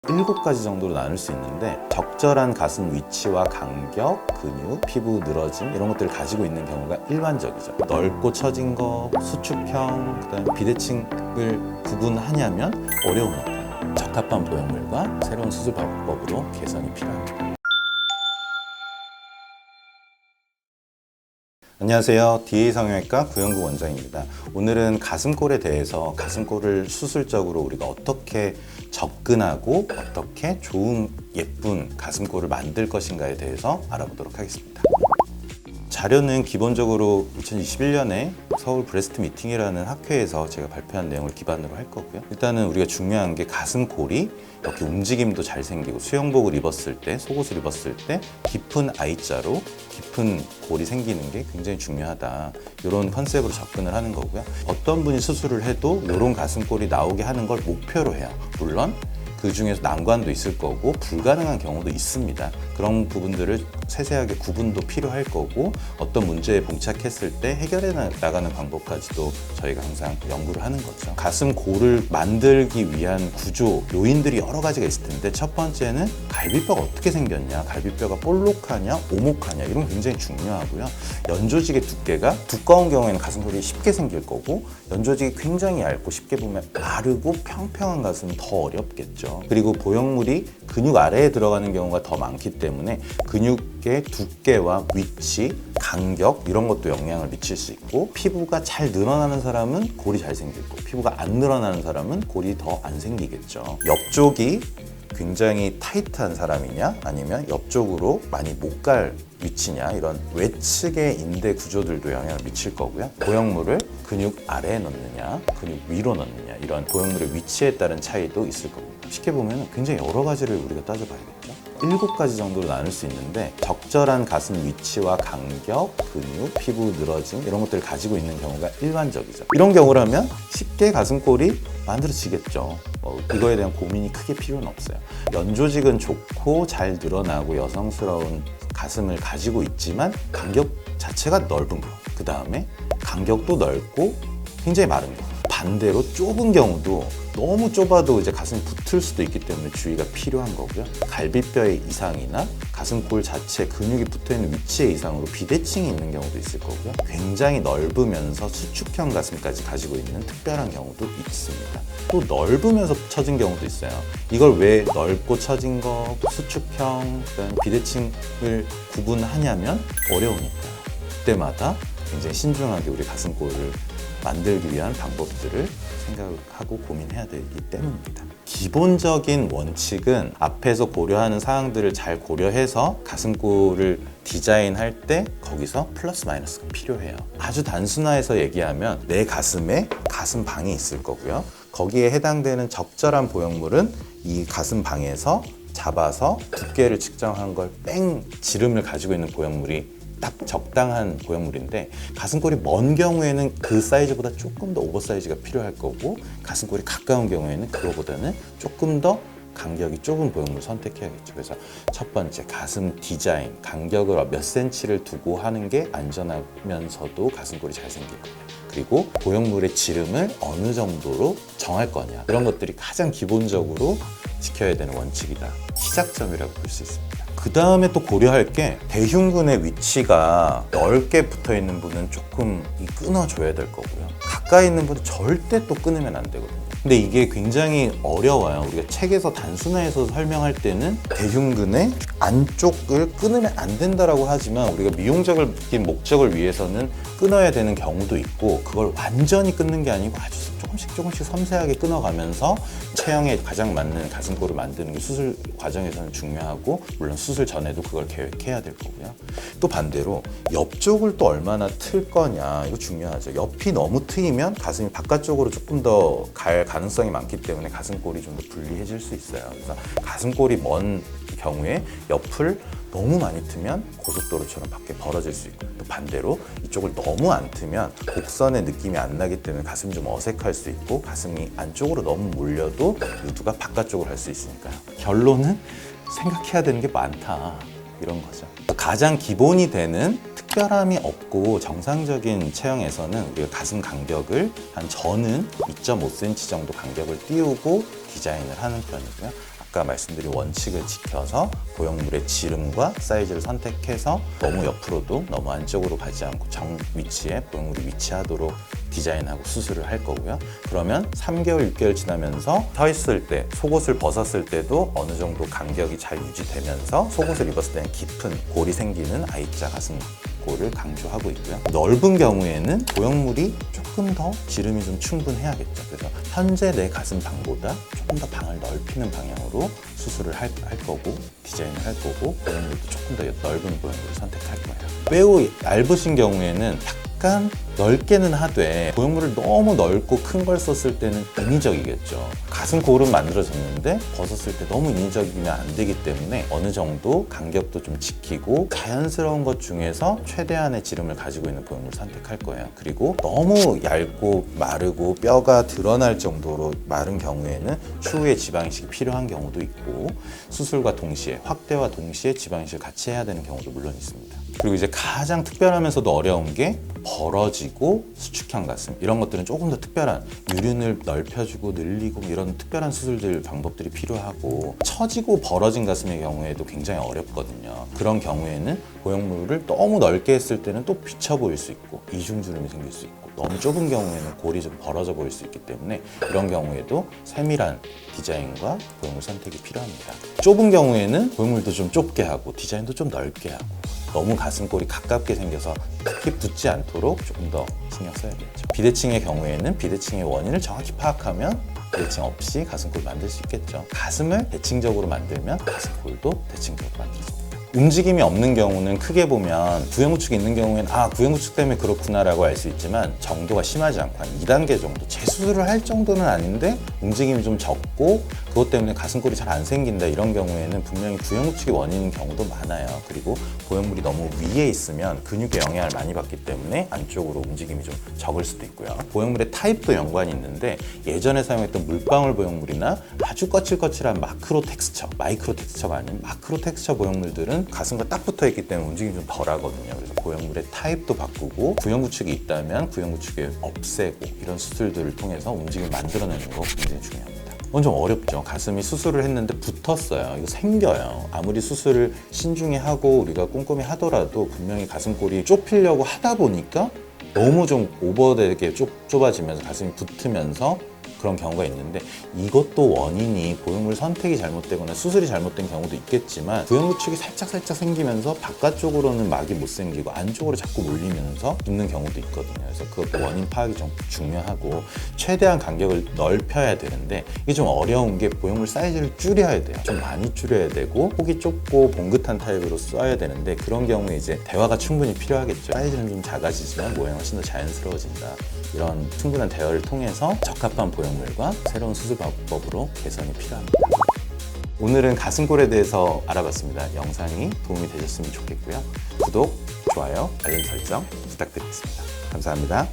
7가지 정도로 나눌 수 있는데 적절한 가슴 위치와 간격, 근육, 피부 늘어짐 이런 것들을 가지고 있는 경우가 일반적이죠. 넓고 처진 거, 수축형, 그다음에 비대칭을 구분하냐면 어려우니까요. 적합한 보형물과 새로운 수술 방법으로 개선이 필요합니다. 안녕하세요. DA 성형외과 구영구 원장입니다. 오늘은 가슴골에 대해서 가슴골을 수술적으로 우리가 어떻게 접근하고 어떻게 좋은 예쁜 가슴골을 만들 것인가에 대해서 알아보도록 하겠습니다. 자료는 기본적으로 2021년에 서울 브레스트 미팅이라는 학회에서 제가 발표한 내용을 기반으로 할 거고요. 일단은 우리가 중요한 게 가슴골이 이렇게 움직임도 잘 생기고 수영복을 입었을 때, 속옷을 입었을 때 깊은 I자로 깊은 골이 생기는 게 굉장히 중요하다. 이런 컨셉으로 접근을 하는 거고요. 어떤 분이 수술을 해도 이런 가슴골이 나오게 하는 걸 목표로 해요. 물론 그 중에서 난관도 있을 거고 불가능한 경우도 있습니다. 그런 부분들을 세세하게 구분도 필요할 거고 어떤 문제에 봉착했을 때 해결해 나가는 방법까지도 저희가 항상 연구를 하는 거죠. 가슴골을 만들기 위한 구조, 요인들이 여러 가지가 있을 텐데 첫 번째는 갈비뼈가 어떻게 생겼냐, 갈비뼈가 볼록하냐, 오목하냐 이런 게 굉장히 중요하고요. 연조직의 두께가 두꺼운 경우에는 가슴골이 쉽게 생길 거고 연조직이 굉장히 얇고 쉽게 보면 마르고 평평한 가슴은 더 어렵겠죠. 그리고 보형물이 근육 아래에 들어가는 경우가 더 많기 때문에 근육의 두께와 위치, 간격 이런 것도 영향을 미칠 수 있고 피부가 잘 늘어나는 사람은 골이 잘 생기고 피부가 안 늘어나는 사람은 골이 더 안 생기겠죠. 옆쪽이 굉장히 타이트한 사람이냐 아니면 옆쪽으로 많이 못 갈 위치냐 이런 외측의 인대 구조들도 영향을 미칠 거고요. 보형물을 근육 아래에 넣느냐 근육 위로 넣느냐 이런 보형물의 위치에 따른 차이도 있을 겁니다. 쉽게 보면 굉장히 여러 가지를 우리가 따져봐야겠죠. 7가지 정도로 나눌 수 있는데 적절한 가슴 위치와 간격, 근육, 피부 늘어짐 이런 것들을 가지고 있는 경우가 일반적이죠. 이런 경우라면 쉽게 가슴골이 만들어지겠죠. 이거에 대한 고민이 크게 필요는 없어요. 연조직은 좋고 잘 늘어나고 여성스러운 가슴을 가지고 있지만 간격 자체가 넓은 거, 그 다음에 간격도 넓고 굉장히 마른 거. 반대로 좁은 경우도 너무 좁아도 이제 가슴이 붙을 수도 있기 때문에 주의가 필요한 거고요. 갈비뼈의 이상이나 가슴골 자체 근육이 붙어있는 위치의 이상으로 비대칭이 있는 경우도 있을 거고요. 굉장히 넓으면서 수축형 가슴까지 가지고 있는 특별한 경우도 있습니다. 또 넓으면서 처진 경우도 있어요. 이걸 왜 넓고 처진 거, 수축형, 비대칭을 구분하냐면 어려우니까요. 그때마다 굉장히 신중하게 우리 가슴골을 만들기 위한 방법들을 생각하고 고민해야 되기 때문입니다. 기본적인 원칙은 앞에서 고려하는 사항들을 잘 고려해서 가슴골을 디자인할 때 거기서 플러스 마이너스가 필요해요. 아주 단순화해서 얘기하면 내 가슴에 가슴방이 있을 거고요. 거기에 해당되는 적절한 보형물은 이 가슴방에서 잡아서 두께를 측정한 걸 뺑 지름을 가지고 있는 보형물이 딱 적당한 보형물인데 가슴골이 먼 경우에는 그 사이즈보다 조금 더 오버사이즈가 필요할 거고 가슴골이 가까운 경우에는 그거보다는 조금 더 간격이 좁은 보형물을 선택해야겠죠. 그래서 첫 번째 가슴 디자인, 간격을 몇 센치를 두고 하는 게 안전하면서도 가슴골이 잘 생길 거예요. 그리고 보형물의 지름을 어느 정도로 정할 거냐 이런 것들이 가장 기본적으로 지켜야 되는 원칙이다. 시작점이라고 볼 수 있습니다. 그 다음에 또 고려할 게 대흉근의 위치가 넓게 붙어 있는 분은 조금 끊어줘야 될 거고요. 가까이 있는 분은 절대 또 끊으면 안 되거든요. 근데 이게 굉장히 어려워요. 우리가 책에서 단순화해서 설명할 때는 대흉근의 안쪽을 끊으면 안 된다라고 하지만 우리가 미용적인 목적을 위해서는 끊어야 되는 경우도 있고 그걸 완전히 끊는 게 아니고 아주 조금씩 섬세하게 끊어가면서 체형에 가장 맞는 가슴골을 만드는 게 수술 과정에서는 중요하고 물론 수술 전에도 그걸 계획해야 될 거고요. 또 반대로 옆쪽을 또 얼마나 틀 거냐 이거 중요하죠. 옆이 너무 트이면 가슴이 바깥쪽으로 조금 더 갈 가능성이 많기 때문에 가슴골이 좀 더 불리해질 수 있어요. 그래서 가슴골이 먼 경우에 옆을 너무 많이 트면 고속도로처럼 밖에 벌어질 수 있고 또 반대로 이쪽을 너무 안 트면 곡선의 느낌이 안 나기 때문에 가슴이 좀 어색할 수 있고 가슴이 안쪽으로 너무 몰려도 유두가 바깥쪽으로 할 수 있으니까요. 결론은 생각해야 되는 게 많다 이런 거죠. 가장 기본이 되는 특별함이 없고 정상적인 체형에서는 우리가 가슴 간격을 저는 2.5cm 정도 간격을 띄우고 디자인을 하는 편이고요. 아까 말씀드린 원칙을 지켜서 보형물의 지름과 사이즈를 선택해서 너무 옆으로도 너무 안쪽으로 가지 않고 정 위치에 보형물이 위치하도록 디자인하고 수술을 할 거고요. 그러면 3개월, 6개월 지나면서 서 있을 때, 속옷을 벗었을 때도 어느 정도 간격이 잘 유지되면서 속옷을 입었을 때는 깊은 골이 생기는 I자 가슴골을 강조하고 있고요. 넓은 경우에는 보형물이 조금 더 지름이 좀 충분해야겠죠. 그래서 현재 내 가슴 방보다 조금 더 방을 넓히는 방향으로 수술을 할 거고 디자인을 할 거고 보형물도 조금 더 넓은 보형물을 선택할 거예요. 매우 얇으신 경우에는 약간 넓게는 하되 보형물을 너무 넓고 큰 걸 썼을 때는 인위적이겠죠. 가슴골은 만들어졌는데 벗었을 때 너무 인위적이면 안 되기 때문에 어느 정도 간격도 좀 지키고 자연스러운 것 중에서 최대한의 지름을 가지고 있는 보형물을 선택할 거예요. 그리고 너무 얇고 마르고 뼈가 드러날 정도로 마른 경우에는 추후에 지방이식이 필요한 경우도 있고 수술과 동시에 확대와 동시에 지방이식을 같이 해야 되는 경우도 물론 있습니다. 그리고 이제 가장 특별하면서도 어려운 게 벌어지고 수축형 가슴, 이런 것들은 조금 더 특별한 유륜을 넓혀주고 늘리고 이런 특별한 수술들 방법들이 필요하고 처지고 벌어진 가슴의 경우에도 굉장히 어렵거든요. 그런 경우에는 보형물을 너무 넓게 했을 때는 또 비쳐 보일 수 있고 이중주름이 생길 수 있고 너무 좁은 경우에는 골이 좀 벌어져 보일 수 있기 때문에 이런 경우에도 세밀한 디자인과 보형물 선택이 필요합니다. 좁은 경우에는 보형물도 좀 좁게 하고 디자인도 좀 넓게 하고 너무 가슴골이 가깝게 생겨서 특히 붙지 않도록 조금 더 신경 써야겠죠. 비대칭의 경우에는 비대칭의 원인을 정확히 파악하면 비대칭 없이 가슴골을 만들 수 있겠죠. 가슴을 대칭적으로 만들면 가슴골도 대칭적으로 만들 수 있습니다. 움직임이 없는 경우는 크게 보면 구형구축이 있는 경우에는 구형구축 때문에 그렇구나라고 알 수 있지만 정도가 심하지 않고 한 2단계 정도 재수술을 할 정도는 아닌데 움직임이 좀 적고 그것 때문에 가슴골이 잘 안 생긴다 이런 경우에는 분명히 구형구축이 원인인 경우도 많아요. 그리고 보형물이 너무 위에 있으면 근육에 영향을 많이 받기 때문에 안쪽으로 움직임이 좀 적을 수도 있고요. 보형물의 타입도 연관이 있는데 예전에 사용했던 물방울 보형물이나 아주 거칠거칠한 마크로 텍스처, 마이크로 텍스처가 아닌 마크로 텍스처 보형물들은 가슴과 딱 붙어있기 때문에 움직임이 좀 덜 하거든요. 그래서 보형물의 타입도 바꾸고 구형구축이 있다면 구형구축을 없애고 이런 수술들을 통해서 움직임을 만들어내는 거 굉장히 중요합니다. 이건 좀 어렵죠. 가슴이 수술을 했는데 붙었어요. 이거 생겨요. 아무리 수술을 신중히 하고 우리가 꼼꼼히 하더라도 분명히 가슴골이 좁히려고 하다 보니까 너무 좀 오버되게 좁아지면서 가슴이 붙으면서 그런 경우가 있는데 이것도 원인이 보형물 선택이 잘못되거나 수술이 잘못된 경우도 있겠지만 구형구축이 살짝 생기면서 바깥쪽으로는 막이 못 생기고 안쪽으로 자꾸 몰리면서 붙는 경우도 있거든요. 그래서 그것도 원인 파악이 좀 중요하고 최대한 간격을 넓혀야 되는데 이게 좀 어려운 게 보형물 사이즈를 줄여야 돼요. 좀 많이 줄여야 되고 폭이 좁고 봉긋한 타입으로 써야 되는데 그런 경우에 이제 대화가 충분히 필요하겠죠. 사이즈는 좀 작아지지만 모양은 훨씬 더 자연스러워진다. 이런 충분한 대화를 통해서 적합한 보형물과 새로운 수술 방법으로 개선이 필요합니다. 오늘은 가슴골에 대해서 알아봤습니다. 영상이 도움이 되셨으면 좋겠고요. 구독, 좋아요, 알림 설정 부탁드리겠습니다. 감사합니다.